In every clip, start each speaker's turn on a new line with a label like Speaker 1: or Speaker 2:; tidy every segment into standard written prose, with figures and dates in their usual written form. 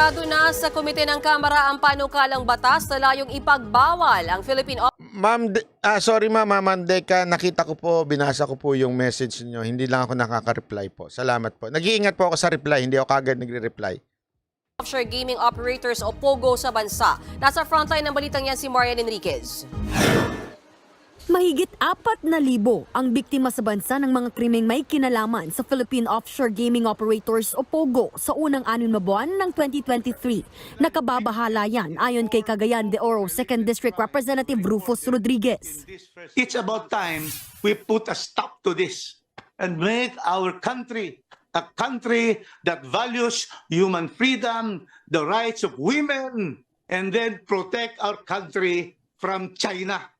Speaker 1: Aprobado na sa Komite ng Kamara ang panukalang batas na layong ipagbawal ang Philippine
Speaker 2: Sorry Ma'am Deka, nakita ko po, binasa ko po yung message niyo. Hindi lang ako nakaka-reply po. Salamat po. Nag-iingat po ako sa reply, hindi ako kagad nagre-reply.
Speaker 1: Offshore Gaming Operators o POGO sa bansa. Nasa frontline ng balitang yan si Marian Enriquez.
Speaker 3: Mahigit 4,000 ang biktima sa bansa ng mga krimeng may kinalaman sa Philippine Offshore Gaming Operators o POGO sa unang 6 na buwan ng 2023. Nakababahala yan ayon kay Cagayan de Oro 2nd District Representative Rufus Rodriguez.
Speaker 4: It's about time we put a stop to this and make our country a country that values human freedom, the rights of women, and then protect our country from China.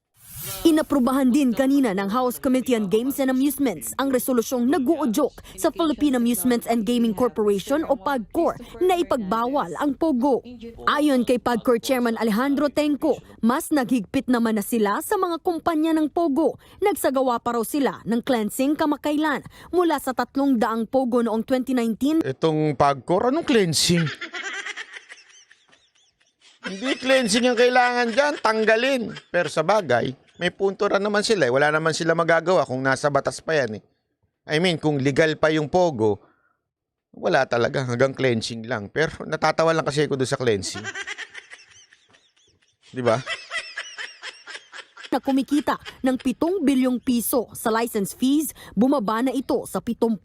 Speaker 3: Inaprubahan din kanina ng House Committee on Games and Amusements ang resolusyong nag-uudyok sa Philippine Amusements and Gaming Corporation o PAGCOR na ipagbawal ang POGO. Ayon kay PAGCOR Chairman Alejandro Tenco, mas naghigpit naman na sila sa mga kumpanya ng POGO. Nagsagawa pa raw sila ng cleansing kamakailan mula sa 300 POGO noong 2019.
Speaker 2: Itong PAGCOR, anong cleansing? Hindi cleansing ang kailangan dyan, tanggalin. Pero sa bagay, may punto rin naman sila. Wala naman sila magagawa kung nasa batas pa yan. I mean, kung legal pa yung POGO, wala talaga, hanggang cleansing lang. Pero natatawa lang kasi ako doon sa cleansing. Di ba?
Speaker 3: Na kumikita ng 7 bilyong piso sa license fees, bumaba na ito sa 75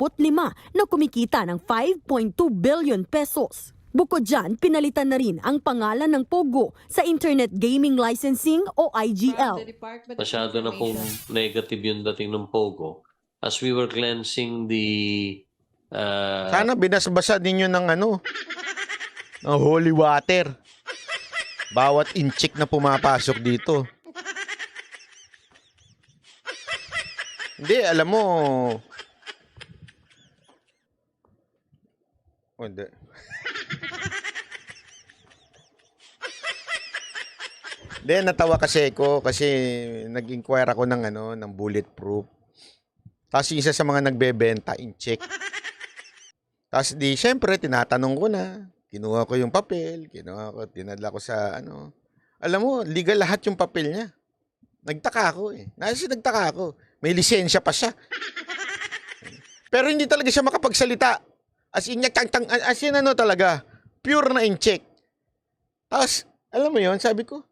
Speaker 3: na kumikita ng 5.2 billion pesos. Bukod dyan, pinalitan na rin ang pangalan ng POGO sa Internet Gaming Licensing o IGL.
Speaker 5: Masyado na pong negative yung dating ng POGO. As we were cleansing the...
Speaker 2: Sana binasbasa ninyo ng ng holy water. Bawat inchik na pumapasok dito. Hindi, alam mo... Hindi. Then natawa kasi ako kasi nag-inquire ako ng bulletproof. Tapos isa sa mga nagbebenta, in-check. Tapos syempre tinatanong ko na, kinuha ko yung papel, tinadla ko sa Alam mo, legal lahat yung papel niya. Nagtaka ako nagtaka ako. May lisensya pa siya. Pero hindi talaga siya makapagsalita. As in talaga, pure na in-check. Tapos, alam mo yon, sabi ko,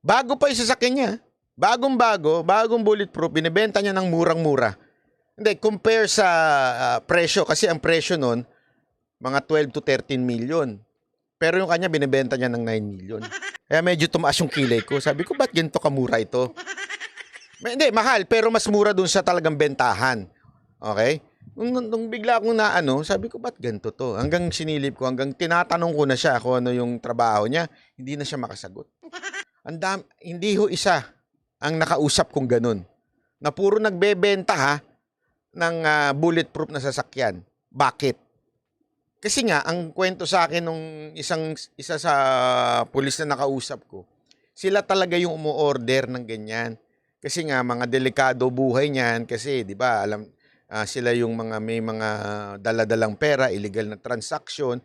Speaker 2: bago pa yung sasakyan niya, bagong bulletproof, binibenta niya ng murang-mura. Hindi, compare sa presyo, kasi ang presyo nun, mga 12 to 13 million. Pero yung kanya, binibenta niya ng 9 million. Kaya medyo tumaas yung kilay ko. Sabi ko, ba't ganito kamura ito? Hindi, mahal, pero mas mura dun sa talagang bentahan. Okay? Nung bigla akong sabi ko, ba't ganito to? Hanggang sinilip ko, hanggang tinatanong ko na siya kung ano yung trabaho niya, hindi na siya makasagot. Hindi ho isa ang nakausap kong ganun. Na puro nagbebenta ng bulletproof na sasakyan. Bakit? Kasi nga, ang kwento sa akin nung isa sa pulis na nakausap ko, sila talaga yung umu-order ng ganyan. Kasi nga, mga delikado buhay niyan. Kasi, di ba, sila yung may mga daladalang pera, illegal na transaction.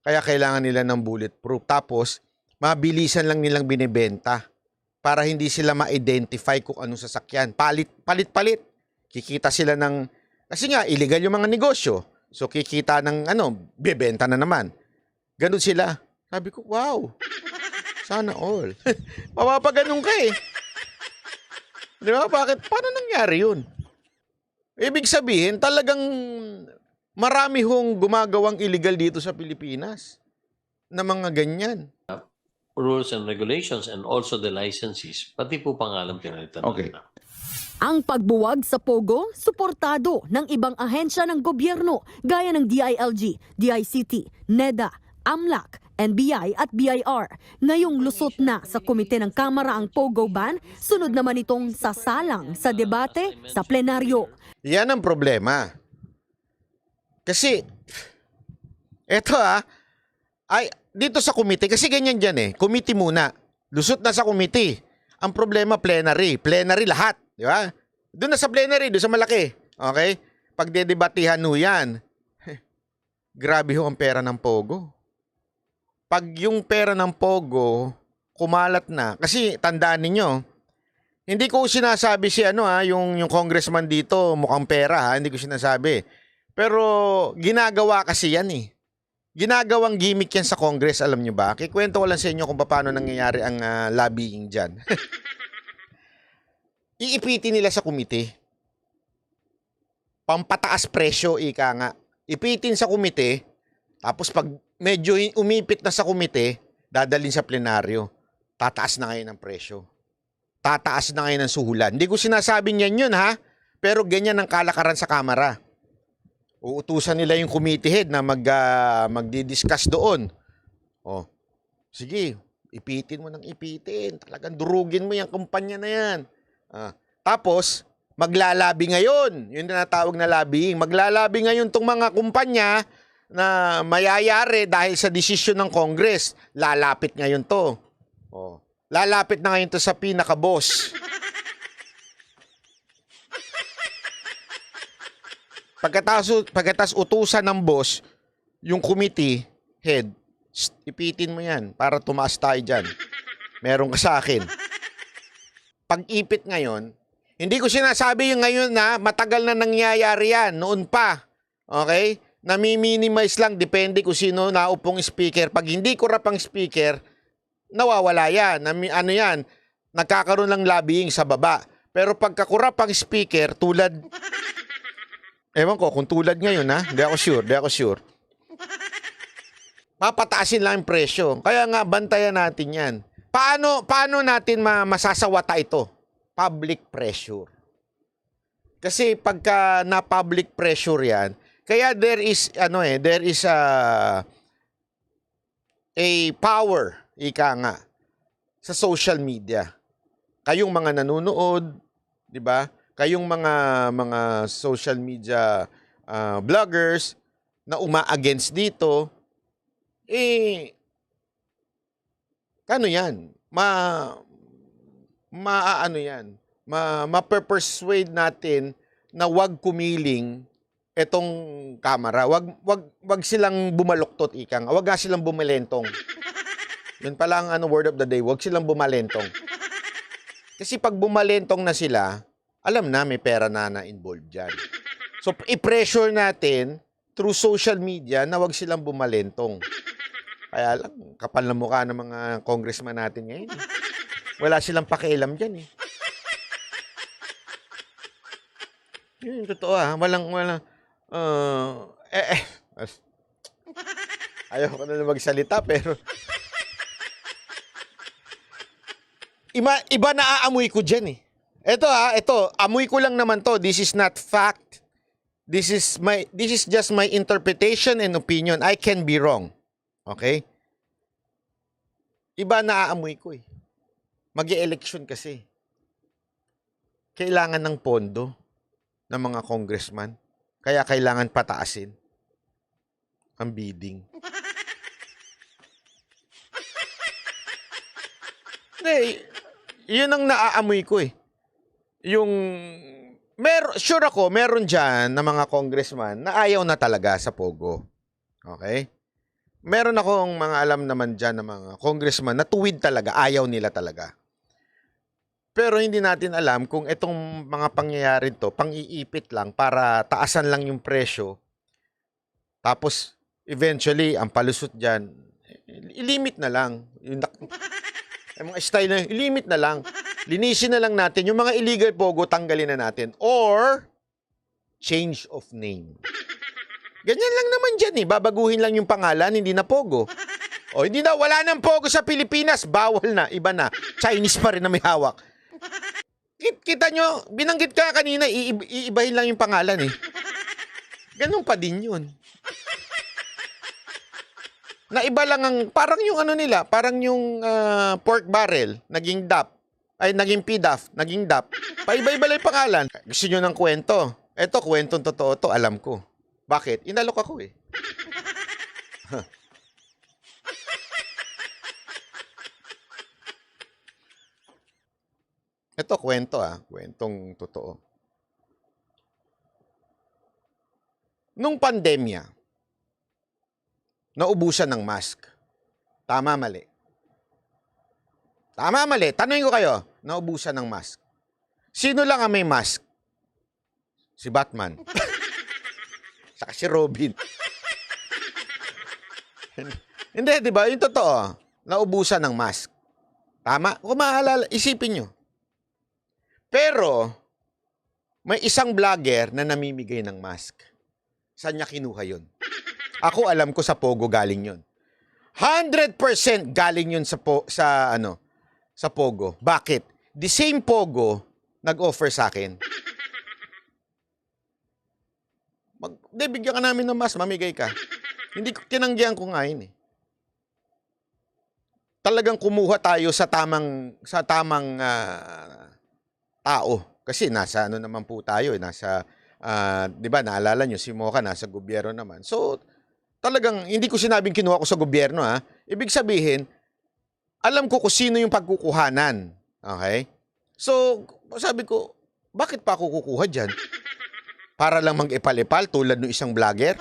Speaker 2: Kaya kailangan nila ng bulletproof. Tapos, mabilisan lang nilang binibenta para hindi sila ma-identify kung anong sasakyan. Palit-palit. Kikita sila ng... Kasi nga, illegal yung mga negosyo. So, kikita ng bebenta na naman. Ganun sila. Sabi ko, wow. Sana all. Mapapaganong ka Di ba? Bakit? Paano nangyari yun? Ibig sabihin, talagang marami hong gumagawang illegal dito sa Pilipinas na mga ganyan.
Speaker 5: Rules and regulations and also the licenses, pati po pangalan pinalitan.
Speaker 2: Okay.
Speaker 3: Ang pagbuwag sa POGO, suportado ng ibang ahensya ng gobyerno gaya ng DILG, DICT, NEDA, AMLAC, NBI at BIR. Ngayong lusot na sa komite ng Kamara ang POGO ban, sunod naman itong sasalang sa debate sa plenaryo.
Speaker 2: Yan ang problema. Kasi, eto dito sa komite, kasi ganyan dyan komite muna. Lusot na sa komite. Ang problema, plenary. Plenary lahat. Di ba? Doon na sa plenary, doon sa malaki. Okay? Pagdedebatihan ho yan. Grabe ho ang pera ng POGO. pag yung pera ng Pogo kumalat na, kasi tandaan ninyo, hindi ko sinasabi si yung congressman dito mukhang pera ha, hindi ko sinasabi. Pero ginagawa kasi yan eh. Ginagawang gimmick yan sa Congress, alam nyo ba? Kikwento ko lang sa inyo kung paano nangyayari ang lobbying dyan. Iipitin nila sa komite. Pampataas presyo, ika nga. Ipitin sa komite, tapos pag medyo umipit na sa komite, dadalhin sa plenaryo. Tataas na ngayon ang presyo. Tataas na ngayon ang suhulan. Hindi ko sinasabing yan yun ha, pero ganyan ang kalakaran sa Kamara. Uutusan nila yung committee head na magdi-discuss doon. Oh, sige, ipitin mo ng ipitin. Talagang durugin mo yung kumpanya na yan. Tapos, maglalabi ngayon. Yun na natawag na lobbying. Maglalabi ngayon tong mga kumpanya na mayayari dahil sa desisyon ng Congress. Lalapit ngayon to. Oh, lalapit na ngayon to sa pinaka-boss. Pagkatas utusan ng boss, yung committee head, ipitin mo yan para tumaas tayo dyan. Meron ka sa akin. Pag-ipit ngayon, hindi ko sinasabi yung ngayon na matagal na nangyayari yan, noon pa. Okay? Nami-minimize lang, depende kung sino naupong speaker. Pag hindi kurap ang speaker, nawawala yan. Yan, nagkakaroon ng lobbying sa baba. Pero pagka kurap ang speaker, tulad... Ewan ko, kung tulad ngayon ha, di ako sure. Papataasin lang yung presyo. Kaya nga, bantayan natin yan. Paano natin masasawata ito? Public pressure. Kasi pagka na public pressure yan, kaya there is a power, ika nga, sa social media. Kayong mga nanonood, di ba? Kayong mga social media vloggers na uma-against dito, ano yan? Ma-persuade natin na wag kumiling etong kamera. Wag silang bumaluktot, ikang. Wag nga silang bumalentong. Yun pala ang word of the day, wag silang bumalentong. Kasi pag bumalentong na sila, alam na may pera na involved dyan. So, i-pressure natin through social media na wag silang bumalentong. Kaya lang, kapal na mukha ng mga congressman natin ngayon. Wala silang pakialam dyan eh. Yun, totoo ah. Walang, ayoko na magsalita pero iba na aamoy ko dyan eh. Ito amoy ko lang naman to. This is not fact. This is just my interpretation and opinion. I can be wrong. Okay? Iba na aamoy ko eh. Mag-e-election kasi. Kailangan ng pondo ng mga congressman. Kaya kailangan pataasin ang bidding. Yun ang naaamoy ko eh. Sure ako, meron dyan na mga congressman na ayaw na talaga sa Pogo. Okay? Meron akong mga alam naman dyan na mga congressman na tuwid talaga, ayaw nila talaga. Pero hindi natin alam kung itong mga pangyayari to, pang-iipit lang para taasan lang yung presyo. Tapos, eventually, ang palusot dyan, ilimit na lang. Yung mga style na, ilimit na lang. Linisin na lang natin. Yung mga illegal Pogo, tanggalin na natin. Or, change of name. Ganyan lang naman dyan eh. Babaguhin lang yung pangalan, hindi na Pogo. O, hindi na, wala nang Pogo sa Pilipinas. Bawal na, iba na. Chinese pa rin na may hawak. Kita nyo, binanggit ka kanina, iibahin lang yung pangalan eh. Ganun pa din yun. Na iba lang ang, parang yung nila, parang yung pork barrel, naging DAP. Ay, naging PDAF, naging DAP. Paiba-iba lang yung pangalan. Gusto nyo ng kwento? Eto, kwentong totoo to, alam ko. Bakit? Inalok ako eh. Ito, kwento kwentong totoo. Nung pandemya, naubusan ng mask. Tama, mali. Tama, mali. Tanungin ko kayo, naubusan ng mask. Sino lang ang may mask? Si Batman. Saka si Robin. Hindi, di ba? Yung totoo, naubusan ng mask. Tama? Kung maalala, isipin nyo. Pero, may isang vlogger na namimigay ng mask. Saan niya kinuha yun? Ako alam ko sa Pogo galing yun. 100% galing yun sa Pogo. Bakit? The same Pogo nag-offer sa akin. Bigyan ka namin ng mask, mamigay ka. Hindi ko tinanggihan ko nga yun eh. Talagang kumuha tayo sa tamang tao. Kasi nasa ano naman po tayo, nasa 'di ba, naalala nyo si Mocha nasa gobyerno naman. So talagang hindi ko sinabing kinuha ko sa gobyerno ha. Ibig sabihin, alam ko kung sino yung pagkukuhanan. Okay? So sabi ko, bakit pa ako kukuha diyan? Para lang mag-epal-epal tulad ng isang vlogger?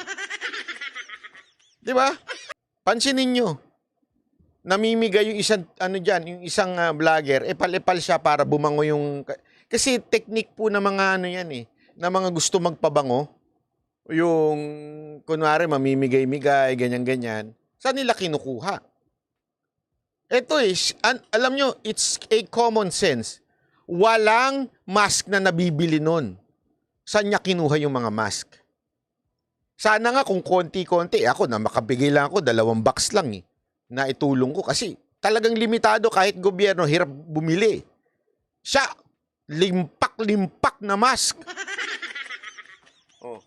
Speaker 2: 'Di ba? Pansinin niyo. Namimigay yung isang yung isang vlogger, epal-epal siya para bumango yung kasi technique po ng mga yan eh, na mga gusto magpabango, yung kunwari mamimigay-migay, ganyan-ganyan. Saan nila kinukuha? Ito alam nyo, it's a common sense. Walang mask na nabibili nun. Saan niya kinuha yung mga mask? Sana nga kung konti-konti, ako na makabigay lang ako, 2 box lang eh. Na itulong ko kasi talagang limitado kahit gobyerno hirap bumili. Siya, limpak-limpak na mask. Oh.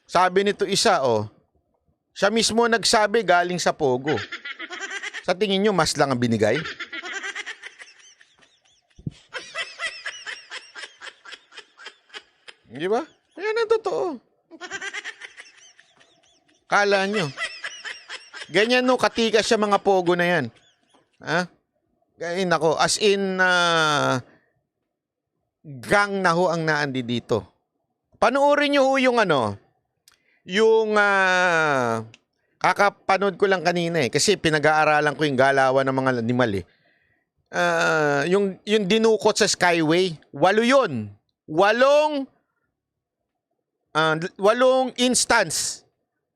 Speaker 2: Sabi nito isa, siya mismo nagsabi galing sa Pogo. Sa tingin nyo, mas lang ang binigay? Di ba? Yan ang totoo. Kala nyo. Ganyan no, katikas siya mga Pogo na yan. Ha? Ganyan ako. As in, gang na ho ang naandi dito. Panoorin nyo ho yung kakapanood ko lang kanina eh. Kasi pinag-aaralan ko yung galawan ng mga animal eh. Yung dinukot sa Skyway, 8 yun. 8 instance.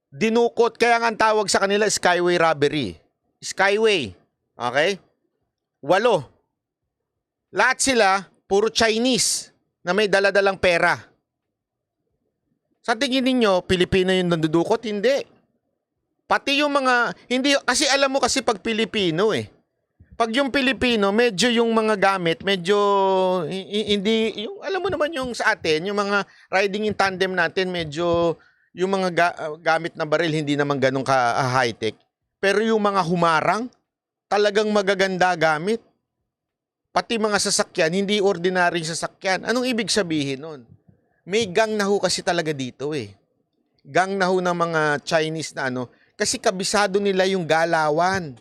Speaker 2: Dinukot, kaya nga ang tawag sa kanila Skyway robbery. Skyway. Okay? 8. Lahat sila, puro Chinese na may daladalang pera. Sa tingin ninyo, Pilipino yung nandudukot? Hindi. Pati yung mga, hindi, kasi alam mo kasi pag Pilipino eh. Pag yung Pilipino, medyo yung mga gamit, medyo, hindi, yung, alam mo naman yung sa atin, yung mga riding in tandem natin, medyo, yung mga gamit na baril, hindi naman ganun ka-high-tech. Pero yung mga humarang, talagang magaganda gamit. Pati mga sasakyan, hindi ordinaryong sasakyan. Anong ibig sabihin nun? May gang na ho kasi talaga dito eh. Gang na ho ng mga Chinese na kasi kabisado nila yung galawan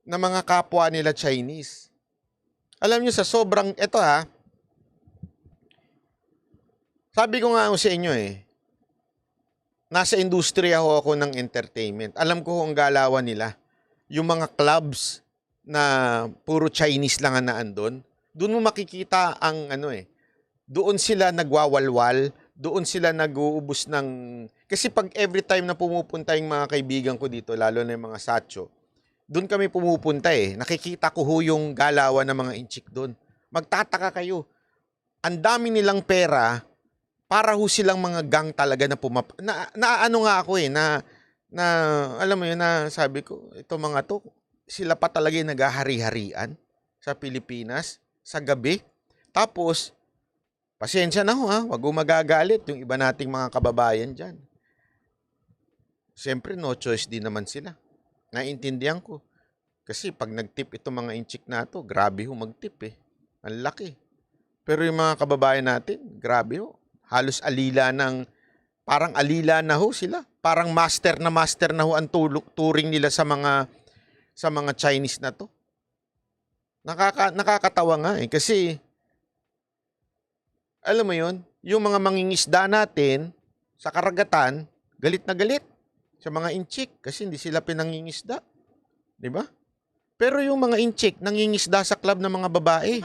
Speaker 2: ng mga kapwa nila Chinese. Alam nyo sa sobrang, eto sabi ko nga sa inyo nasa industriya ho ako ng entertainment. Alam ko ang galawan nila. Yung mga clubs na puro Chinese lang ang naandun, doon mo makikita ang doon sila nagwawalwal, doon sila nag-uubos ng, kasi pag every time na pumupunta yung mga kaibigan ko dito, lalo na yung mga sacho, doon kami pumupunta nakikita ko ho yung galawan ng mga inchik doon. Magtataka kayo, ang dami nilang pera, para ho silang mga gang talaga na ano nga ako na alam mo yun na sabi ko, ito mga to, sila pa talaga yung naghahari-harian sa Pilipinas sa gabi. Tapos, pasensya na ho wag mo magagalit yung iba nating mga kababayan dyan. Siyempre, no choice din naman sila. Naintindihan ko. Kasi pag nag-tip itong mga inchik na to, grabe ho mag-tip Ang laki. Pero yung mga kababayan natin, grabe ho. Halos parang alila na ho sila. Parang master na ho ang turing nila sa mga Chinese na to. Nakakatawa nga kasi alam mo yun, yung mga mangingisda natin sa karagatan, galit na galit. sa mga inchik kasi hindi sila pinangingisda. 'Di ba? Pero yung mga inchik nangingisda sa club ng mga babae.